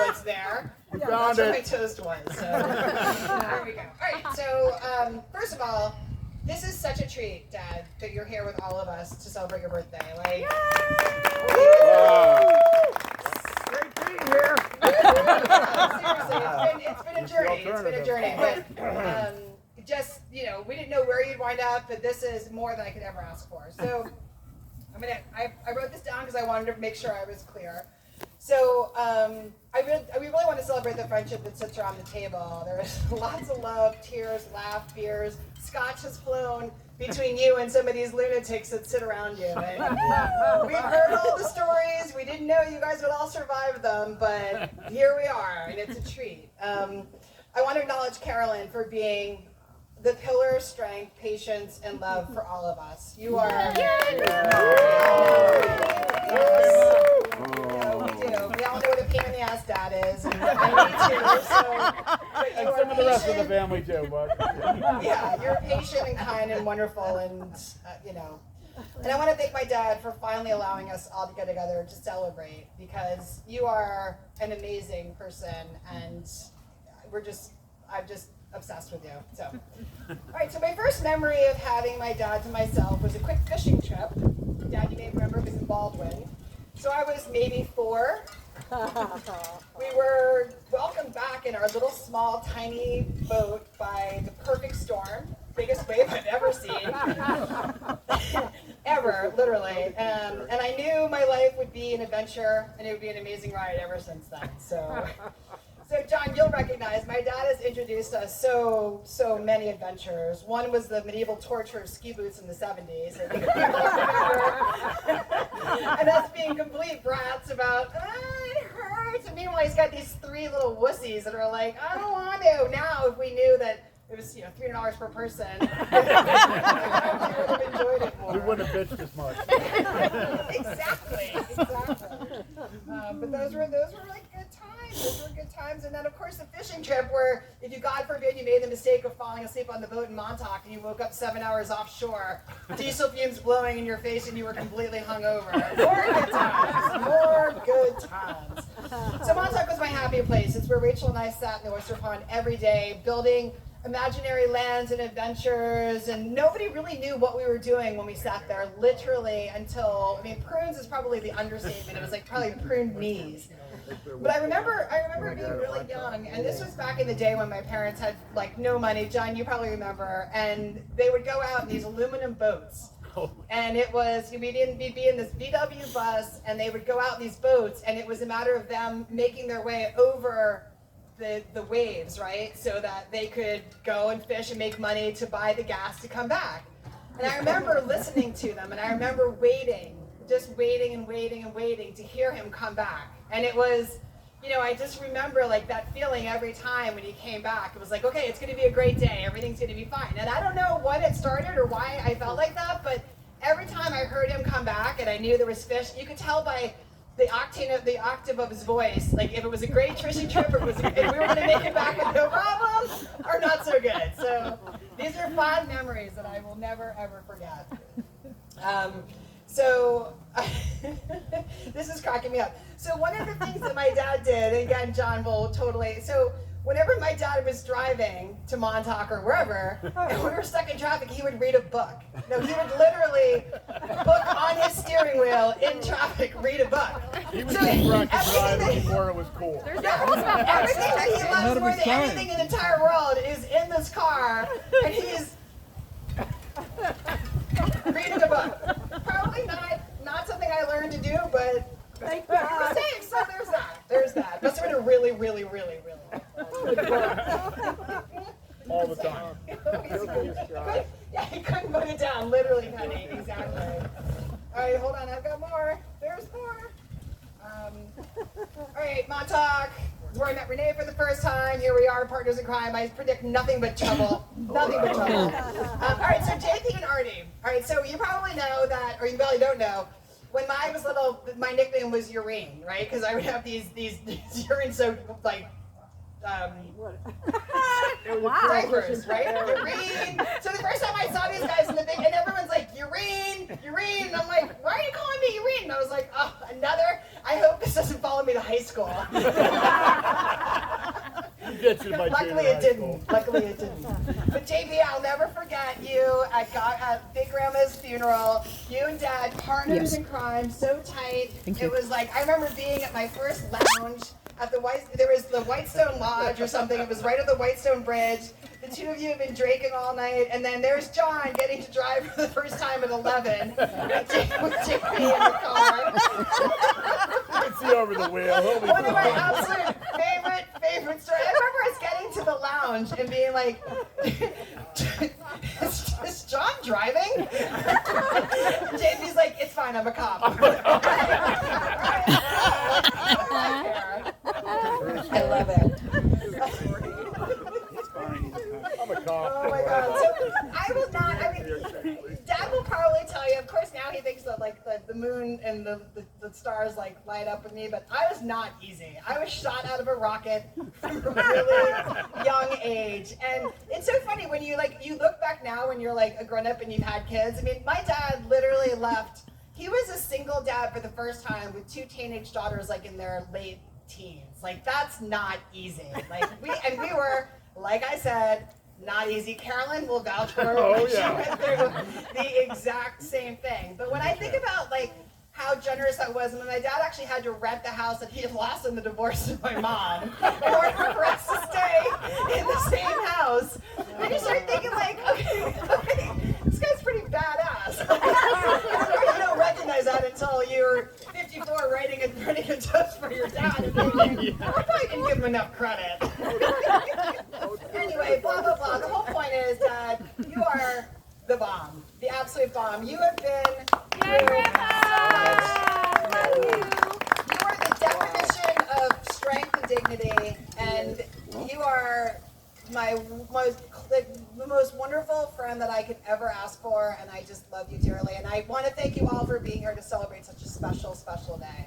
what's there. Yeah, that's where my toast was. So there we go. All right. So first of all, this is such a treat, Dad, that you're here with all of us to celebrate your birthday. Like, Great being here. Seriously, it's been a journey. It's been a journey. But just, we didn't know where you'd wind up, but this is more than I could ever ask for. So I wrote this down because I wanted to make sure I was clear. So we really want to celebrate the friendship that sits around the table. There's lots of love, tears, laugh, beers. Scotch has flown between you and some of these lunatics that sit around you. And we've heard all the stories. We didn't know you guys would all survive them, but here we are, and it's a treat. I want to acknowledge Carolyn for being the pillar of strength, patience, and love for all of us. You are. We all know what a pain in the ass Dad is, and me too. And some of the rest of the family too, but yeah, you're patient and kind and wonderful, and And I want to thank my dad for finally allowing us all to get together to celebrate, because you are an amazing person, and I'm just obsessed with you. So, all right. So my first memory of having my dad to myself was a quick fishing trip. Dad, you may remember, was in Baldwin. So I was maybe 4. We were welcomed back in our little, small, tiny boat by the perfect storm. Biggest wave I've ever seen. Ever, literally. And I knew my life would be an adventure, and it would be an amazing ride ever since then. So John, you'll recognize, my dad has introduced us so many adventures. One was the medieval torture of ski boots in the 70s. And us being complete brats about, it hurts. And meanwhile, he's got these 3 little wussies that are like, I don't want to. Now, if we knew that it was $300 per person, we would have enjoyed it more. we wouldn't have bitched as much. Exactly. But those were like good times. Those were good times. And then, of course, the fishing trip where, if you, God forbid, you made the mistake of falling asleep on the boat in Montauk and you woke up 7 hours offshore, diesel fumes blowing in your face, and you were completely hungover. More good times. So Montauk was my happy place. It's where Rachel and I sat in the oyster pond every day, building imaginary lands and adventures, and nobody really knew what we were doing when we sat there, literally, until, prunes is probably the understatement. It was like probably pruned knees. But I remember being really young, and this was back in the day when my parents had like no money. John, you probably remember, and they would go out in these aluminum boats. And it was, we'd be in this VW bus, and they would go out in these boats, and it was a matter of them making their way over the waves, right? So that they could go and fish and make money to buy the gas to come back. And I remember listening to them, and I remember waiting to hear him come back. And it was, I just remember like that feeling every time when he came back. It was like, okay, it's going to be a great day. Everything's going to be fine. And I don't know what it started or why I felt like that, but every time I heard him come back and I knew there was fish, you could tell by the octave of his voice, like if it was a great fishing trip, or if we were going to make it back with no problem, or not so good. So these are fond memories that I will never ever forget. This is cracking me up. So one of the things that my dad did, and again, John will totally. So whenever my dad was driving to Montauk or wherever, and we were stuck in traffic, he would read a book. No, he would literally book on his steering wheel in traffic, read a book. He was too drunk to drive before it was cool. Everything that he loves more than anything in the entire world is in this car, and he's reading a book. Probably not something I learned to do, but we were safe, so there's that. Must have been a really, really, really, really good book. All the time. Yeah, he couldn't put it down, literally, Penny, exactly. All right, hold on, I've got more. There's more. All right, Montauk. This is where I met Renee for the first time. Here we are, partners in crime. I predict nothing but trouble. Nothing but trouble. All right, so JP and Artie. All right, so you probably know that, or you probably don't know, when I was little, my nickname was Urine, right? Because I would have these urine soaked, like, diapers, right? Urine. So the first time I saw these guys in the big, and everyone's like, urine, and I'm like, why are you calling me urine? And I was like, oh, another? I hope this doesn't follow me to high school. gets you by Luckily junior it high school. didn't. Luckily it didn't. But JP, I'll never forget you at Big Grandma's funeral. You and Dad, partners in crime, so tight. It was like, I remember being at my first lounge at there was the Whitestone Lodge or something. It was right at the Whitestone Bridge. The two of you have been drinking all night, and then there's John getting to drive for the first time at 11 with JP in the car. Let's see over the wheel. One of my absolute favorite stories. I remember us getting to the lounge and being like, is John driving? JP's like, it's fine, I'm a cop. I love it. I'm a cop. Oh my God. So I will not, Dad will probably tell you, of course now he thinks that like the moon and the stars like light up with me, but I was not easy. I was shot out of a rocket from a really young age. And it's so funny when you look back now when you're like a grown up and you've had kids. I mean, my dad literally left. He was a single dad for the first time with two teenage daughters like in their late teens. Like that's not easy. Like we were, like I said, not easy. Carolyn will vouch for her. Oh, She yeah. went through the exact same thing. But when I think about like how generous I was, and my dad actually had to rent the house that he had lost in the divorce of my mom in order for us to stay in the same house. And you start thinking like, okay, this guy's pretty badass. Of course, you don't recognize that until you're 54 writing a toast for your dad and thinking, I probably didn't give him enough credit. Anyway, blah, blah, blah. The whole point is that you are the bomb, the absolute bomb. You have been through so much. You are the definition of strength and dignity, and you are the most wonderful friend that I could ever ask for, and I just love you dearly. And I want to thank you all for being here to celebrate such a special, special day.